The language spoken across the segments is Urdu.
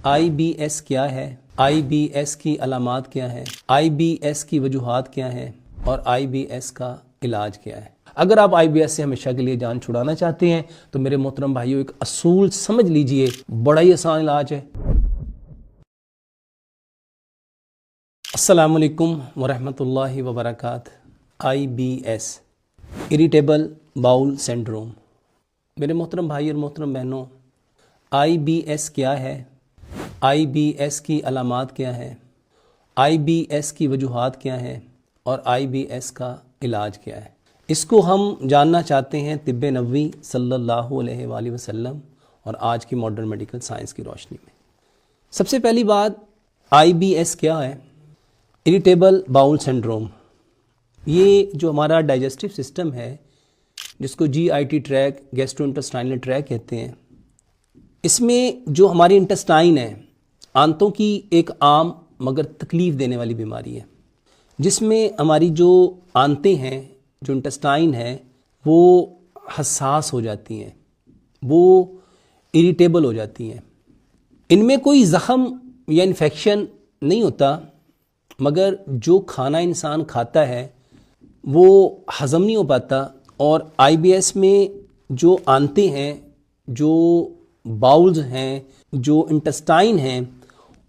آئی بی ایس کیا ہے، آئی بی ایس کی علامات کیا ہیں، آئی بی ایس کی وجوہات کیا ہیں اور آئی بی ایس کا علاج کیا ہے۔ اگر آپ آئی بی ایس سے ہمیشہ کے لیے جان چھڑانا چاہتے ہیں تو میرے محترم بھائیوں ایک اصول سمجھ لیجئے، بڑا ہی آسان علاج ہے۔ السلام علیکم ورحمۃ اللہ وبرکاتہ۔ I B S, irritable bowel syndrome. میرے محترم بھائی اور محترم بہنوں، آئی بی ایس کیا ہے، آئی بی ایس کی علامات کیا ہیں، آئی بی ایس کی وجوہات کیا ہیں اور آئی بی ایس کا علاج کیا ہے، اس کو ہم جاننا چاہتے ہیں طب نبوی صلی اللہ علیہ وآلہ وسلم اور آج کی ماڈرن میڈیکل سائنس کی روشنی میں۔ سب سے پہلی بات، آئی بی ایس کیا ہے؟ Irritable bowel syndrome. یہ جو ہمارا ڈائجسٹو سسٹم ہے، جس کو G I T tract, gastrointestinal tract کہتے ہیں، اس میں جو ہماری انٹسٹائن ہے، آنتوں کی ایک عام مگر تکلیف دینے والی بیماری ہے، جس میں ہماری جو آنتیں ہیں، جو انٹسٹائن ہے، وہ حساس ہو جاتی ہیں، وہ اریٹیبل ہو جاتی ہیں۔ ان میں کوئی زخم یا انفیکشن نہیں ہوتا، مگر جو کھانا انسان کھاتا ہے وہ ہضم نہیں ہو پاتا، اور آئی بی ایس میں جو آنتیں ہیں، جو باؤلز ہیں، جو انٹسٹائن ہیں،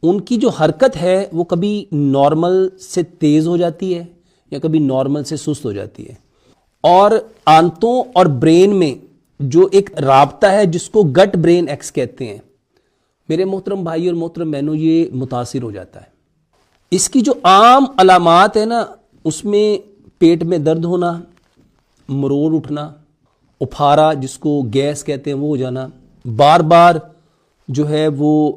ان کی جو حرکت ہے وہ کبھی نارمل سے تیز ہو جاتی ہے یا کبھی نارمل سے سست ہو جاتی ہے، اور آنتوں اور برین میں جو ایک رابطہ ہے جس کو گٹ برین ایکس کہتے ہیں، میرے محترم بھائی اور محترم بہنوں، یہ متاثر ہو جاتا ہے۔ اس کی جو عام علامات ہیں نا، اس میں پیٹ میں درد ہونا، مروڑ اٹھنا، اپھارا جس کو گیس کہتے ہیں وہ ہو جانا، بار بار جو ہے وہ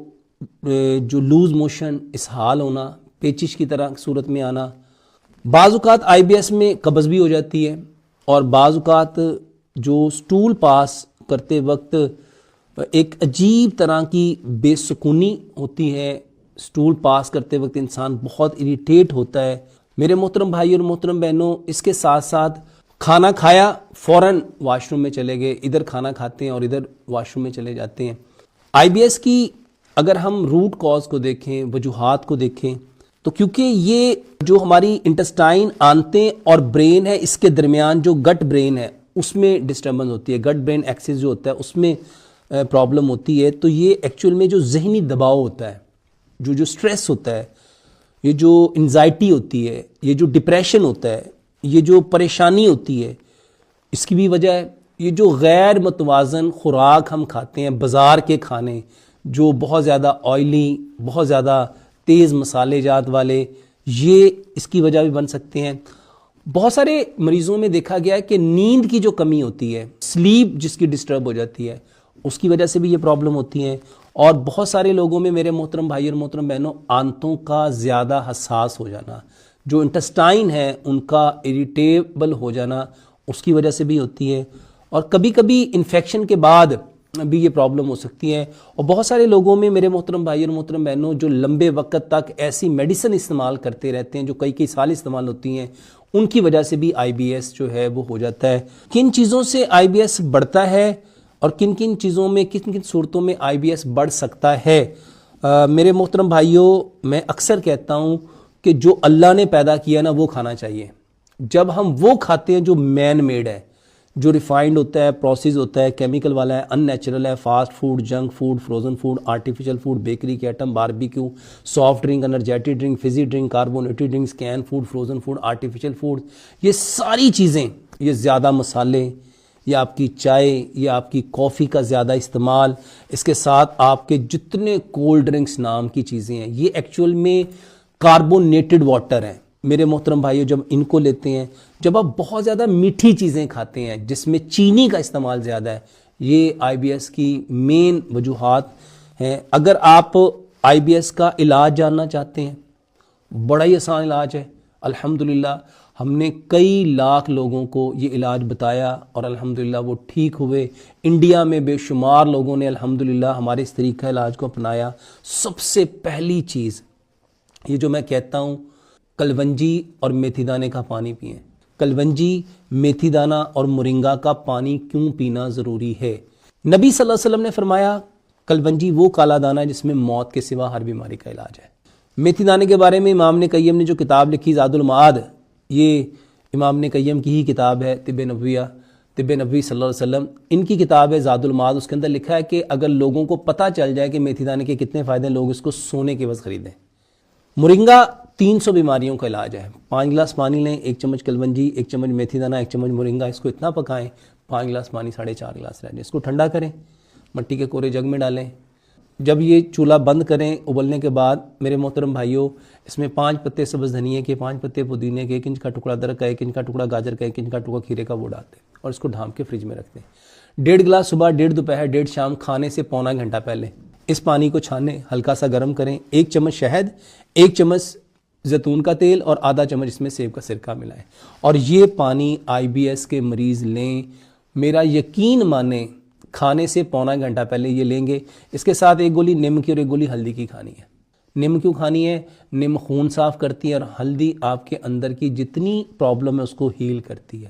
جو لوز موشن، اسہال ہونا، پیچش کی طرح صورت میں آنا، بعض اوقات آئی بی ایس میں قبض بھی ہو جاتی ہے، اور بعض اوقات جو سٹول پاس کرتے وقت ایک عجیب طرح کی بے سکونی ہوتی ہے، سٹول پاس کرتے وقت انسان بہت اریٹیٹ ہوتا ہے۔ میرے محترم بھائی اور محترم بہنوں، اس کے ساتھ ساتھ کھانا کھایا فوراً واش روم میں چلے گئے، ادھر کھانا کھاتے ہیں اور ادھر واش روم میں چلے جاتے ہیں۔ آئی بی ایس کی اگر ہم روٹ کاز کو دیکھیں، وجوہات کو دیکھیں، تو کیونکہ یہ جو ہماری انٹسٹائن، آنتیں اور برین ہے، اس کے درمیان جو گٹ برین ہے اس میں ڈسٹربنس ہوتی ہے، گٹ برین ایکسس جو ہوتا ہے اس میں پرابلم ہوتی ہے، تو یہ ایکچول میں جو ذہنی دباؤ ہوتا ہے، جو سٹریس ہوتا ہے، یہ جو انزائٹی ہوتی ہے، یہ جو ڈپریشن ہوتا ہے، یہ جو پریشانی ہوتی ہے، اس کی بھی وجہ ہے یہ جو غیر متوازن خوراک ہم کھاتے ہیں، بازار کے کھانے جو بہت زیادہ آئلی، بہت زیادہ تیز مسالے جات والے، یہ اس کی وجہ بھی بن سکتے ہیں۔ بہت سارے مریضوں میں دیکھا گیا ہے کہ نیند کی جو کمی ہوتی ہے، سلیپ جس کی ڈسٹرب ہو جاتی ہے، اس کی وجہ سے بھی یہ پرابلم ہوتی ہیں، اور بہت سارے لوگوں میں میرے محترم بھائی اور محترم بہنوں، آنتوں کا زیادہ حساس ہو جانا، جو انٹسٹائن ہے ان کا اریٹیبل ہو جانا، اس کی وجہ سے بھی ہوتی ہے، اور کبھی کبھی انفیکشن کے بعد بھی یہ پرابلم ہو سکتی ہے۔ اور بہت سارے لوگوں میں میرے محترم بھائی اور محترم بہنوں، جو لمبے وقت تک ایسی میڈیسن استعمال کرتے رہتے ہیں جو کئی سال استعمال ہوتی ہیں، ان کی وجہ سے بھی آئی بی ایس جو ہے وہ ہو جاتا ہے۔ کن چیزوں سے آئی بی ایس بڑھتا ہے اور کن کن چیزوں میں، کن کن صورتوں میں آئی بی ایس بڑھ سکتا ہے؟ میرے محترم بھائیوں، میں اکثر کہتا ہوں کہ جو اللہ نے پیدا کیا نا وہ کھانا چاہیے۔ جب ہم وہ کھاتے ہیں جو مین میڈ ہے، جو ریفائنڈ ہوتا ہے، پروسیس ہوتا ہے، کیمیکل والا ہے، ان نیچرل ہے، fast food, junk food, frozen food, artificial food, bakery کے item, barbecue, soft drink, energetic drink, fizzy drink, carbonated drinks, can food, frozen food, artificial food, یہ ساری چیزیں، یہ زیادہ مسالے، یا آپ کی چائے یا آپ کی کافی کا زیادہ استعمال، اس کے ساتھ آپ کے جتنے کولڈ ڈرنکس نام کی چیزیں ہیں، یہ ایکچول میں کاربونیٹڈ واٹر ہیں۔ میرے محترم بھائیو، جب ان کو لیتے ہیں، جب آپ بہت زیادہ میٹھی چیزیں کھاتے ہیں جس میں چینی کا استعمال زیادہ ہے، یہ آئی بی ایس کی مین وجوہات ہیں۔ اگر آپ آئی بی ایس کا علاج جاننا چاہتے ہیں، بڑا ہی آسان علاج ہے۔ الحمدللہ ہم نے کئی لاکھ لوگوں کو یہ علاج بتایا اور الحمدللہ وہ ٹھیک ہوئے۔ انڈیا میں بے شمار لوگوں نے الحمدللہ ہمارے اس طریقہ علاج کو اپنایا۔ سب سے پہلی چیز، یہ جو میں کہتا ہوں، کلونجی اور میتھی دانے کا پانی پئیں۔ کلونجی، میتھی دانہ اور مورنگا کا پانی کیوں پینا ضروری ہے؟ نبی صلی اللہ علیہ وسلم نے فرمایا کلونجی وہ کالا دانہ ہے جس میں موت کے سوا ہر بیماری کا علاج ہے۔ میتھی دانے کے بارے میں امام ابن قیم نے جو کتاب لکھی زاد المعاد، یہ امام ابن قیم کی ہی کتاب ہے، طب نبوی صلی اللہ علیہ وسلم ان کی کتاب ہے زاد المعاد۔ اس کے اندر لکھا ہے کہ اگر لوگوں کو پتہ چل جائے کہ میتھی دانے کے کتنے فائدے ہیں، لوگ اس کو سونے کے عوض خریدیں۔ مورنگا 300 بیماریوں کا علاج ہے۔ 5 گلاس پانی لیں، 1 چمچ کلونجی، 1 چمچ میتھی دانہ، 1 چمچ مورنگا، اس کو اتنا پکائیں 5 گلاس پانی 4.5 گلاس رہ جائے، اس کو ٹھنڈا کریں، مٹی کے کورے جگ میں ڈالیں۔ جب یہ چولہا بند کریں ابلنے کے بعد میرے محترم بھائیوں، اس میں 5 پتے سبز دھنیے کے، 5 پتے پودینے کے، 1 انچ کا ٹکڑا ادرک کا، 1 انچ کا ٹکڑا گاجر کا، 1 انچ کا ٹکڑا کھیرے کا وہ ڈال دیں اور اس کو ڈھانپ کے فریج میں رکھ دیں۔ 1.5 گلاس صبح، 1.5 دوپہر، 1.5 شام، کھانے سے پونا گھنٹہ پہلے اس پانی کو چھانیں، ہلکا سا گرم کریں، 1 چمچ شہد، 1 چمچ زیتون کا تیل اور آدھا چمچ اس میں سیب کا سرکہ ملائیں اور یہ پانی IBS کے مریض لیں۔ میرا یقین مانیں، کھانے سے پونا گھنٹہ پہلے یہ لیں گے۔ اس کے ساتھ 1 گولی نیم کی اور 1 گولی ہلدی کی کھانی ہے۔ نیم کیوں کھانی ہے؟ نیم خون صاف کرتی ہے اور ہلدی آپ کے اندر کی جتنی پرابلم ہے اس کو ہیل کرتی ہے۔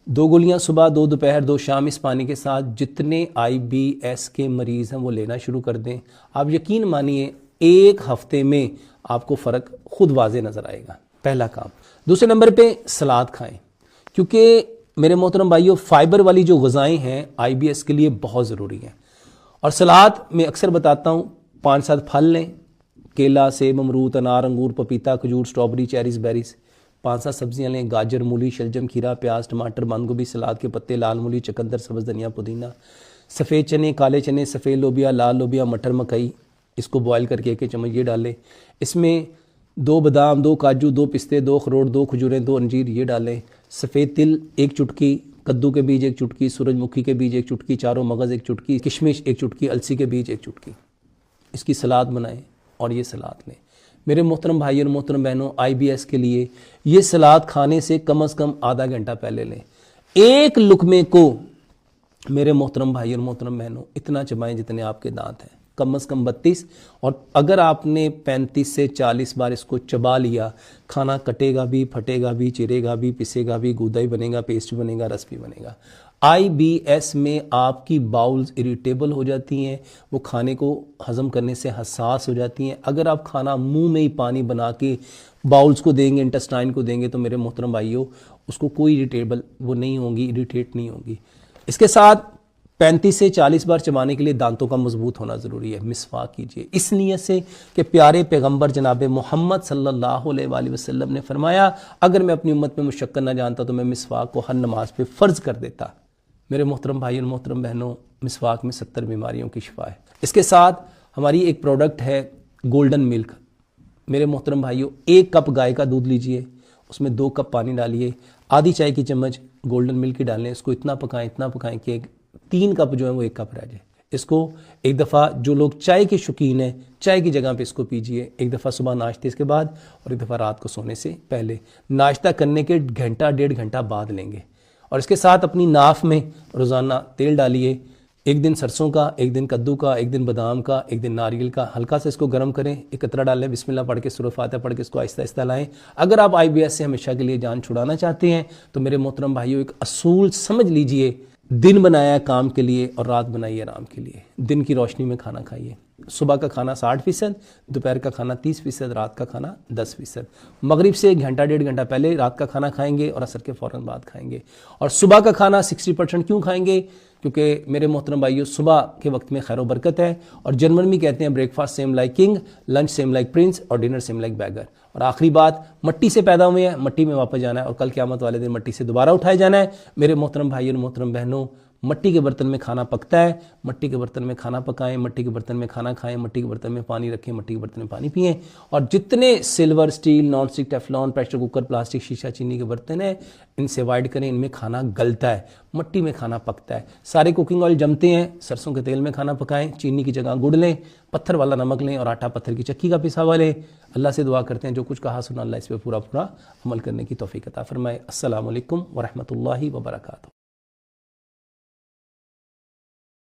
2 گولیاں صبح، 2 دوپہر، 2 شام اس پانی کے ساتھ جتنے IBS کے مریض ہیں وہ لینا شروع کر دیں۔ آپ یقین مانیے 1 ہفتے میں آپ کو فرق خود واضح نظر آئے گا۔ پہلا کام۔ دوسرے نمبر پہ سلاد کھائیں، کیونکہ میرے محترم بھائیوں فائبر والی جو غذائیں ہیں IBS کے لیے بہت ضروری ہیں۔ اور سلاد میں اکثر بتاتا ہوں 5-7 پھل لیں، کیلا، سیب، امرود، انار، انگور، پپیتا، کھجور، سٹرابری، چیریز، بیریز۔ 5-7 سبزیاں لیں، گاجر، مولی، شلجم، کھیرا، پیاز، ٹماٹر، بند گوبھی، سلاد کے پتے، لال مولی، چقندر، سبز دھنیا، پودینہ، سفید چنے، کالے چنے، سفید لوبیا، لال لوبیا، مٹر، مکئی، اس کو بوائل کر کے 1 چمچ یہ ڈالیں۔ اس میں 2 بادام، 2 کاجو، 2 پستے، 2 اخروٹ، 2 کھجوریں، 2 انجیر یہ ڈالیں۔ سفید تل 1 چٹکی، کدو کے بیج 1 چٹکی، سورج مکھی کے بیج 1 چٹکی، چاروں مغز 1 چٹکی، کشمش 1 چٹکی، السی کے بیج 1 چٹکی۔ اس کی سلاد بنائیں اور یہ سلاد لیں۔ میرے محترم بھائی اور محترم بہنوں، IBS کے لیے یہ سلاد کھانے سے کم از کم آدھا گھنٹہ پہلے لیں۔ 1 لقمے کو میرے محترم بھائی اور محترم بہنوں اتنا چبائیں جتنے آپ کے دانت ہیں، کم از کم 32، اور اگر آپ نے 35 سے 40 بار اس کو چبا لیا، کھانا کٹے گا بھی، پھٹے گا بھی، چیرے گا بھی، پسے گا بھی، گودا ہی بنے گا، پیسٹ بنے گا، رس بھی بنے گا۔ IBS میں آپ کی باؤلز اریٹیبل ہو جاتی ہیں، وہ کھانے کو ہضم کرنے سے حساس ہو جاتی ہیں۔ اگر آپ کھانا منہ میں ہی پانی بنا کے باؤلز کو دیں گے، انٹسٹائن کو دیں گے، تو میرے محترم بھائیوں اس کو کوئی اریٹیبل وہ نہیں ہوگی، اریٹیٹ نہیں ہوگی۔ اس کے ساتھ 35 سے 40 بار چبانے کے لیے دانتوں کا مضبوط ہونا ضروری ہے۔ مسواک کیجئے اس نیت سے کہ پیارے پیغمبر جناب محمد صلی اللہ علیہ وآلہ وسلم نے فرمایا، اگر میں اپنی امت میں مشقت نہ جانتا تو میں مسواک کو ہر نماز پہ فرض کر دیتا۔ میرے محترم بھائی اور محترم بہنوں، مسواک میں 70 بیماریوں کی شفا ہے۔ اس کے ساتھ ہماری ایک پروڈکٹ ہے گولڈن ملک۔ میرے محترم بھائیوں، 1 کپ گائے کا دودھ لیجئے، اس میں 2 کپ پانی ڈالیے، آدھی چائے کی چمچ گولڈن ملک کی ڈالیں، اس کو اتنا پکائیں کہ 3 کپ جو ہے وہ 1 کپ رہ جائے۔ اس کو ایک دفعہ جو لوگ چائے کے شوقین ہیں، چائے کی جگہ پہ اس کو پیجئے، ایک دفعہ صبح ناشتے کے بعد اور ایک دفعہ رات کو سونے سے پہلے۔ ناشتہ کرنے کے 1-1.5 گھنٹہ بعد لیں گے۔ اور اس کے ساتھ اپنی ناف میں روزانہ تیل ڈالیے، 1 دن سرسوں کا، 1 دن کدو کا، 1 دن بادام کا، 1 دن ناریل کا، ہلکا سا اس کو گرم کریں، 1 قطرہ ڈالیں، بسم اللہ پڑھ کے سورہ فاتحہ پڑھ کے اس کو آہستہ آہستہ لائیں۔ اگر آپ IBS سے ہمیشہ کے لیے جان چھڑانا چاہتے ہیں تو میرے محترم بھائیوں ایک اصول سمجھ لیجئے، دن بنایا ہے کام کے لیے اور رات بنائی ہے آرام کے لیے۔ دن کی روشنی میں کھانا کھائیے، صبح کا کھانا 60%، دوپہر کا کھانا 30%، رات کا کھانا 10%۔ مغرب سے 1-1.5 گھنٹہ پہلے رات کا کھانا کھائیں گے اور عصر کے فوراً بعد کھائیں گے۔ اور صبح کا کھانا 60% کیوں کھائیں گے؟ کیونکہ میرے محترم بھائیوں صبح کے وقت میں خیر و برکت ہے، اور جرمن میں کہتے ہیں break fast same like king, lunch same like prince, اور ڈنر سیم لائک بیگر۔ اور آخری بات، مٹی سے پیدا ہوئے ہیں، مٹی میں واپس جانا ہے، اور کل قیامت والے دن مٹی سے دوبارہ اٹھائے جانا ہے۔ میرے محترم بھائی اور محترم بہنوں، مٹی کے برتن میں کھانا پکتا ہے، مٹی کے برتن میں کھانا پکائیں، مٹی کے برتن میں کھانا کھائیں، مٹی کے برتن میں پانی رکھیں، مٹی کے برتن میں پانی پئیں۔ اور جتنے silver, steel, non stick, Teflon, pressure cooker, plastic, شیشہ، چینی کے برتن ہیں، ان سے اوائڈ کریں، ان میں کھانا گلتا ہے، مٹی میں کھانا پکتا ہے۔ سارے کوکنگ آئل جمتے ہیں، سرسوں کے تیل میں کھانا پکائیں، چینی کی جگہ گڑ لیں، پتھر والا نمک لیں، اور آٹا پتھر کی چکی کا پسا ہوا لیں۔ اللہ سے دعا کرتے ہیں جو کچھ کہا سنا اللہ اس پہ پورا عمل کرنے کی توفیق عطا فرمائے۔ السلام علیکم ورحمۃ اللہ وبرکاتہ۔